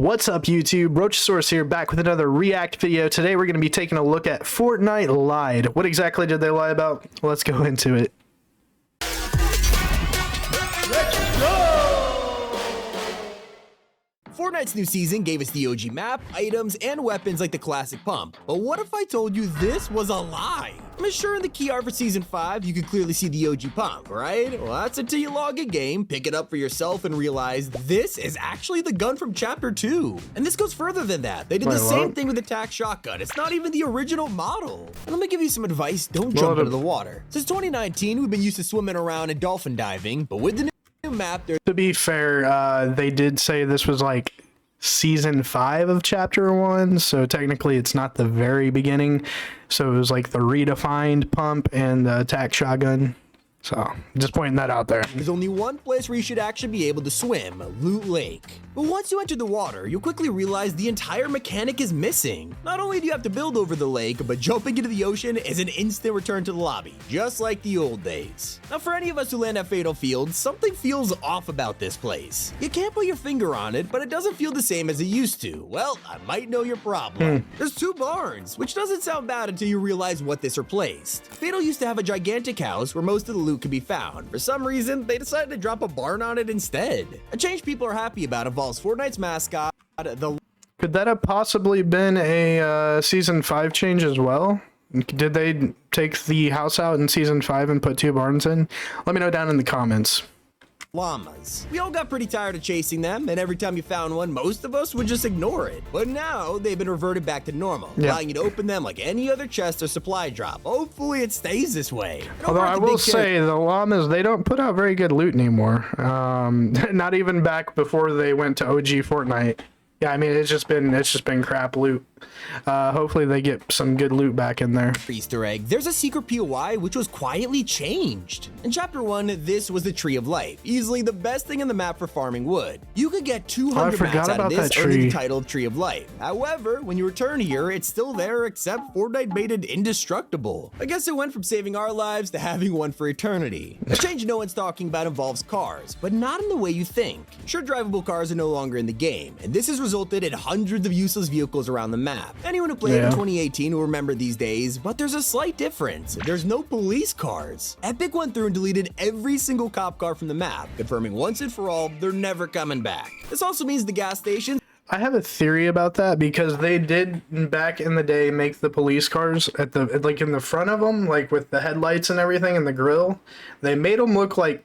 What's up, YouTube? Roachosaurus here, back with another React video. Today we're going to be taking a look at Fortnite lied. What exactly did they lie about? Let's go into it. Fortnite's new season gave us the OG map, items, and weapons like the classic pump. But what if I told you this was a lie? I mean, sure, in the key art for Season 5, you could clearly see the OG pump, right? Well, that's until you log in game, pick it up for yourself, and realize this is actually the gun from Chapter 2. And this goes further than that. They did the same thing with the TAC shotgun. It's not even the original model. And let me give you some advice. Don't jump into the water. Since 2019, we've been used to swimming around and dolphin diving, but with the new map, To be fair, they did say this was like Season 5 of Chapter 1, so technically it's not the very beginning. So it was like the redefined pump and the attack shotgun. So, just pointing that out there. There's only one place where you should actually be able to swim, Loot Lake. But once you enter the water, you'll quickly realize the entire mechanic is missing. Not only do you have to build over the lake, but jumping into the ocean is an instant return to the lobby, just like the old days. Now for any of us who land at Fatal Field, something feels off about this place. You can't put your finger on it, but it doesn't feel the same as it used to. Well, I might know your problem. There's two barns, which doesn't sound bad until you realize what this replaced. Fatal used to have a gigantic house where most of the loot could be found. For some reason, they decided to drop a barn on it instead. A change people are happy about involves Fortnite's mascot, the... Could that have possibly been a Season 5 change as well? Did they take the house out in Season 5 and put two barns in? Let me know down in the comments. llamas. We all got pretty tired of chasing them, and every time you found one, most of us would just ignore it. But now, they've been reverted back to normal, allowing you to open them like any other chest or supply drop. Hopefully it stays this way. Although I will say, the llamas, they don't put out very good loot anymore. Not even back before they went to OG Fortnite. Yeah, I mean, it's just been crap loot. Hopefully they get some good loot back in there. Easter egg. There's a secret POI which was quietly changed. In Chapter 1, this was the Tree of Life, easily the best thing in the map for farming wood. You could get 200 mats out of this, earning the title of Tree of Life. However, when you return here, it's still there, except Fortnite made it indestructible. I guess it went from saving our lives to having one for eternity. The change no one's talking about involves cars, but not in the way you think. Sure, drivable cars are no longer in the game, and this has resulted in hundreds of useless vehicles around the map. Anyone who played in 2018 will remember these days, but there's a slight difference. There's no police cars. Epic went through and deleted every single cop car from the map, confirming once and for all, they're never coming back. This also means the gas stations... I have a theory about that, because they did back in the day make the police cars at the like in the front of them, like with the headlights and everything and the grill. They made them look like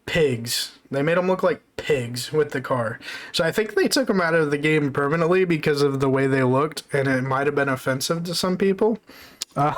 pigs. They made them look like pigs with the car. So I think they took them out of the game permanently because of the way they looked, and it might have been offensive to some people. But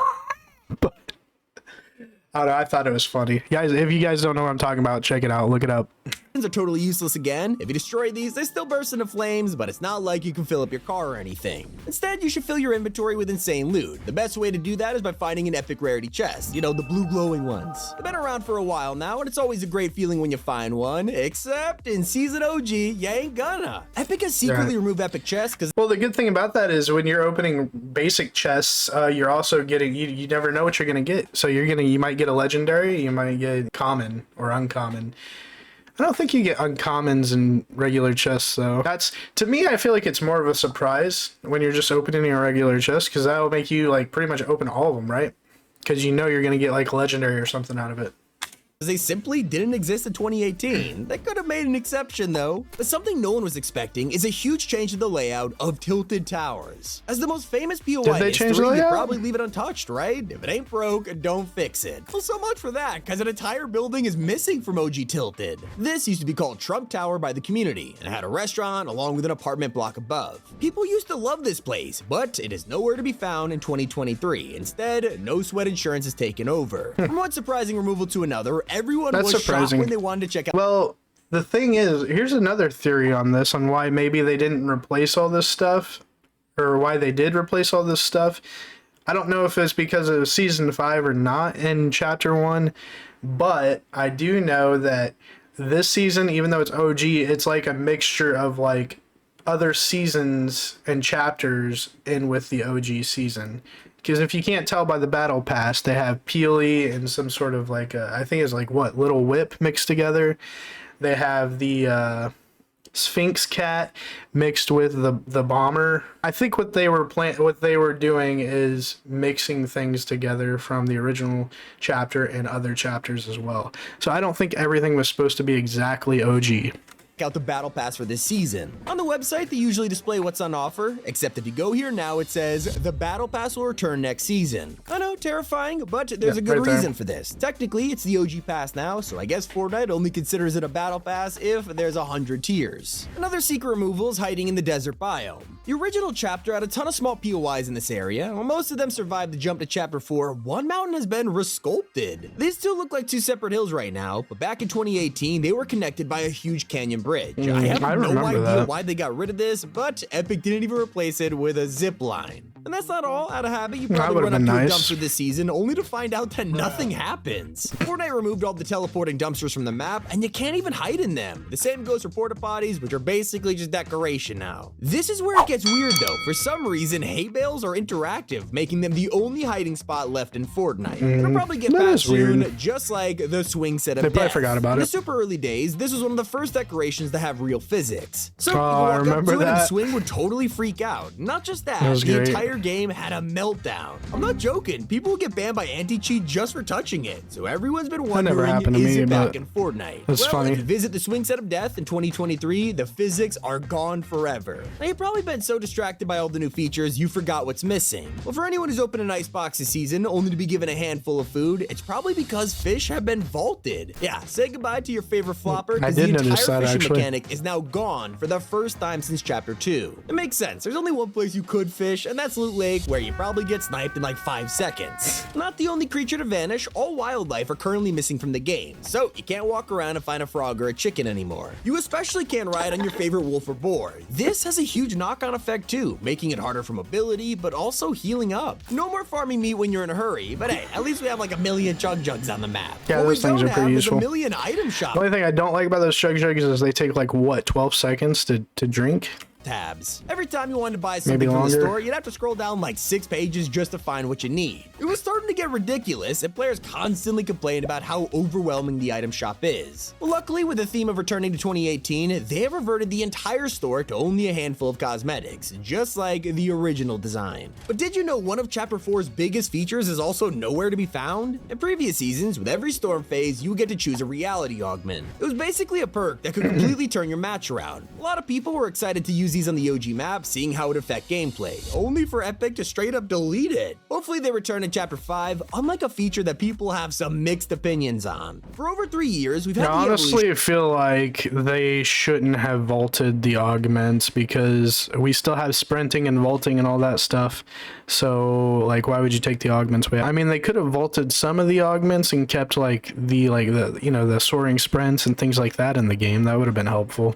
I don't know, I thought it was funny. Guys, if you guys don't know what I'm talking about, check it out. Look it up. Are totally useless again. If you destroy these, they still burst into flames, but it's not like you can fill up your car or anything. Instead, you should fill your inventory with insane loot. The best way to do that is by finding an epic rarity chest. You know, the blue glowing ones. They've been around for a while now, and it's always a great feeling when you find one, except in Season OG, you ain't gonna. Epic has secretly removed epic chests because... Well, the good thing about that is when you're opening basic chests, you're also getting, you never know what you're gonna get. So you might get a legendary, you might get common or uncommon. I don't think you get uncommons in regular chests, though. That's, to me, I feel like it's more of a surprise when you're just opening a regular chest, because that'll make you, like, pretty much open all of them, right? Because you know you're going to get, like, legendary or something out of it. They simply didn't exist in 2018. They could have made an exception though. But something no one was expecting is a huge change to the layout of Tilted Towers. As the most famous POI in history, you probably leave it untouched, right? If it ain't broke, don't fix it. Well, so much for that, because an entire building is missing from OG Tilted. This used to be called Trump Tower by the community, and had a restaurant along with an apartment block above. People used to love this place, but it is nowhere to be found in 2023. Instead, no sweat insurance has taken over. From one surprising removal to another, everyone was shocked when they wanted to check out. Well, the thing is, here's another theory on this, on why maybe they didn't replace all this stuff, or why they did replace all this stuff. I don't know if it's because of Season 5 or not in Chapter 1, but I do know that this season, even though it's OG, it's like a mixture of like other seasons and chapters in with the OG season. Because if you can't tell by the battle pass, they have Peely and some sort of like, I think it's like what, Little Whip mixed together. They have the Sphinx cat mixed with the bomber. I think what they were doing is mixing things together from the original chapter and other chapters as well. So I don't think everything was supposed to be exactly OG. Out the battle pass for this season. On the website, they usually display what's on offer, except if you go here now, it says the battle pass will return next season. I know, terrifying, but there's a good reason for this. Technically, it's the OG pass now, so I guess Fortnite only considers it a battle pass if there's 100 tiers. Another secret removal is hiding in the desert biome. The original chapter had a ton of small POIs in this area. While most of them survived the jump to chapter 4, one mountain has been resculpted. These two look like two separate hills right now, but back in 2018, they were connected by a huge canyon bridge. I have no idea why they got rid of this, but Epic didn't even replace it with a zip line. And that's not all. Out of habit, you probably run up to a dumpster this season only to find out that nothing happens. Fortnite removed all the teleporting dumpsters from the map, and you can't even hide in them. The same goes for porta potties, which are basically just decoration now. This is where it gets weird though. For some reason, hay bales are interactive, making them the only hiding spot left in Fortnite. It'll probably get patched soon, just like the swing set of death. They probably forgot about it. In the super early days, this was one of the first decorations to have real physics. So you could walk up to it and swing would totally freak out. Not just that, the entire game had a meltdown. I'm not joking. People will get banned by anti-cheat just for touching it. So everyone's been wondering, is it back in Fortnite? That's funny. If you visit the swing set of death in 2023, the physics are gone forever. Now you've probably been so distracted by all the new features, you forgot what's missing. Well, for anyone who's opened an icebox this season only to be given a handful of food, it's probably because fish have been vaulted. Yeah, say goodbye to your favorite flopper, because the entire fishing mechanic is now gone for the first time since chapter 2. It makes sense. There's only one place you could fish, and that's Loot Lake, where you probably get sniped in like 5 seconds. Not the only creature to vanish, all wildlife are currently missing from the game, so you can't walk around and find a frog or a chicken anymore. You especially can't ride on your favorite wolf or boar. This has a huge knock-on effect too, making it harder for mobility, but also healing up. No more farming meat when you're in a hurry, but hey, at least we have like a million chug jugs on the map. Yeah, those things are pretty useful. A million item shops. The only thing I don't like about those chug jugs is they take like, what, 12 seconds to drink? Tabs. Every time you wanted to buy something from the store, you'd have to scroll down like 6 pages just to find what you need. It was starting to get ridiculous, and players constantly complained about how overwhelming the item shop is. Well, luckily, with the theme of returning to 2018, they have reverted the entire store to only a handful of cosmetics, just like the original design. But did you know one of Chapter 4's biggest features is also nowhere to be found? In previous seasons, with every storm phase, you would get to choose a reality augment. It was basically a perk that could completely turn your match around. A lot of people were excited to use these on the OG map, seeing how it would affect gameplay, only for Epic to straight up delete it. Hopefully they return in Chapter 5, unlike a feature that people have some mixed opinions on. For over 3 years, we've had I honestly feel like they shouldn't have vaulted the augments, because we still have sprinting and vaulting and all that stuff. So like, why would you take the augments away? I mean, they could have vaulted some of the augments and kept like the soaring sprints and things like that in the game. That would have been helpful.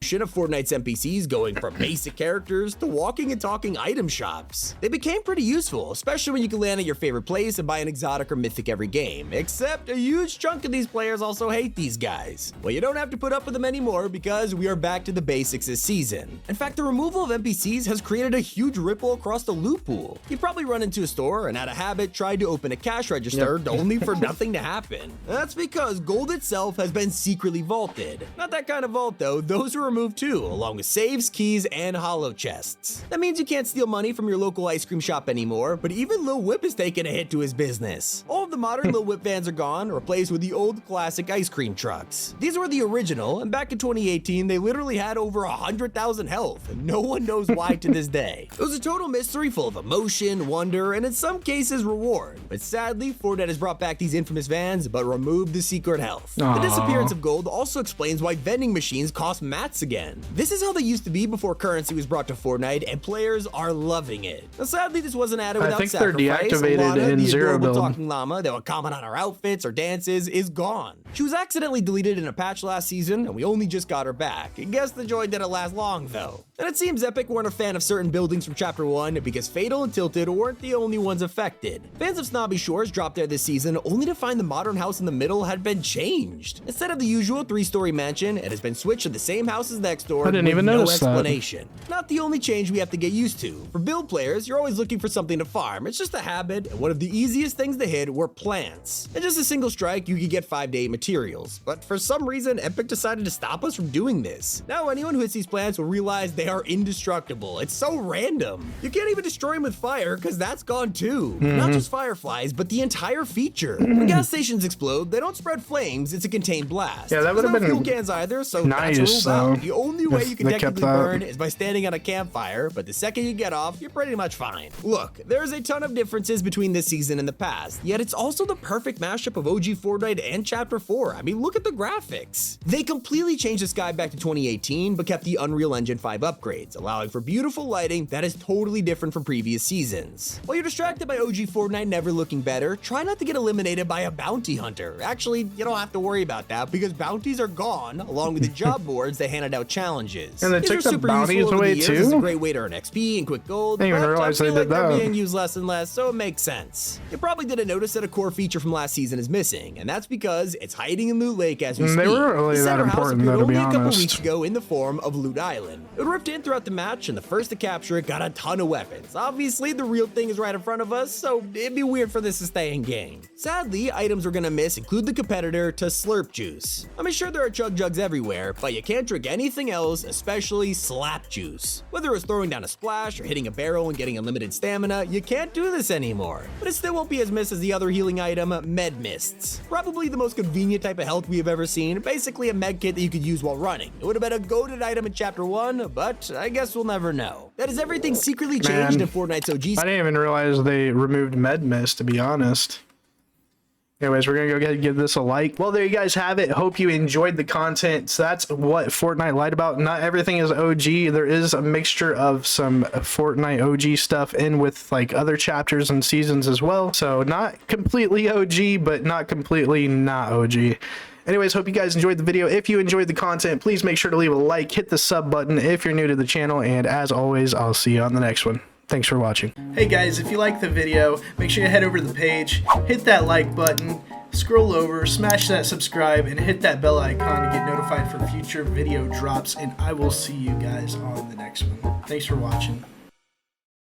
Of Fortnite's NPCs going from basic characters to walking and talking item shops. They became pretty useful, especially when you can land at your favorite place and buy an exotic or mythic every game, except a huge chunk of these players also hate these guys. Well, you don't have to put up with them anymore, because we are back to the basics this season. In fact, the removal of NPCs has created a huge ripple across the loot pool. You've probably run into a store and out of habit tried to open a cash register only for nothing to happen. That's because gold itself has been secretly vaulted. Not that kind of vault though, those are removed too, along with saves, keys, and hollow chests. That means you can't steal money from your local ice cream shop anymore, but even Lil Whip is taking a hit to his business. All of the modern Lil Whip vans are gone, replaced with the old classic ice cream trucks. These were the original, and back in 2018, they literally had over 100,000 health, and no one knows why to this day. It was a total mystery full of emotion, wonder, and in some cases reward. But sadly, Fortnite has brought back these infamous vans, but removed the secret health. The disappearance of gold also explains why vending machines cost mats again. This is how they used to be before currency was brought to Fortnite, and players are loving it. Now, sadly, this wasn't added without sacrifice. I think they're deactivated in Zero Build. Talking llama that would comment on our outfits or dances is gone. She was accidentally deleted in a patch last season, and we only just got her back. I guess the joy didn't last long though. And it seems Epic weren't a fan of certain buildings from Chapter 1 because Fatal and Tilted weren't the only ones affected. Fans of Snobby Shores dropped there this season only to find the modern house in the middle had been changed. Instead of the usual 3-story mansion, it has been switched to the same house is next door I didn't with even no notice that. explanation. Not the only change we have to get used to. For build players, you're always looking for something to farm. It's just a habit, and one of the easiest things to hit were plants. In just a single strike, you could get 5 to 8 materials. But for some reason, Epic decided to stop us from doing this. Now anyone who hits these plants will realize they are indestructible. It's so random. You can't even destroy them with fire, because that's gone too. Not just fireflies, but the entire feature. When gas stations explode, they don't spread flames, it's a contained blast. Yeah, that would have There's no been fuel cans either, so nice, that's rules out. though, The only way if you can they kept technically that. burn is by standing on a campfire, but the second you get off, you're pretty much fine. Look, there's a ton of differences between this season and the past, yet it's also the perfect mashup of OG Fortnite and Chapter 4. I mean, look at the graphics. They completely changed the sky back to 2018, but kept the Unreal Engine 5 upgrades, allowing for beautiful lighting that is totally different from previous seasons. While you're distracted by OG Fortnite never looking better, try not to get eliminated by a bounty hunter. Actually, you don't have to worry about that because bounties are gone, along with the job boards that handed out challenges. And they These took are the super bounties useful over away the years. It's a too? great way to earn XP and quick gold, Didn't even but realize I they feel like did they're that. being used less and less, so it makes sense. You probably didn't notice that a core feature from last season is missing, and that's because it's hiding in Loot Lake as we speak. They weren't really The that center house important, appeared though, to be only a couple honest. weeks ago in the form of Loot Island. It ripped in throughout the match, and the first to capture it got a ton of weapons. Obviously, the real thing is right in front of us, so it'd be weird for this to stay in game. Sadly, items we're gonna miss include the competitor to Slurp Juice. I mean, sure there are chug jugs everywhere, but you can't drink anything else, especially Slap Juice. Whether it's throwing down a splash or hitting a barrel and getting unlimited stamina, you can't do this anymore. But it still won't be as missed as the other healing item, Med Mists. Probably the most convenient type of health we have ever seen, basically a med kit that you could use while running. It would have been a goated item in Chapter 1, but I guess we'll never know. That is everything secretly changed in Fortnite's OG. I didn't even realize they removed Med Mist, to be honest. Anyways, we're gonna go ahead and give this a like. Well, there you guys have it. Hope you enjoyed the content. So that's what Fortnite lied about. Not everything is OG. There is a mixture of some Fortnite OG stuff in with like other chapters and seasons as well. So not completely OG, but not completely not OG. Anyways, hope you guys enjoyed the video. If you enjoyed the content, please make sure to leave a like, hit the sub button if you're new to the channel, and as always, I'll see you on the next one. Thanks for watching. Hey guys, if you liked the video, make sure you head over to the page, hit that like button, scroll over, smash that subscribe, and hit that bell icon to get notified for future video drops, and I will see you guys on the next one. Thanks for watching.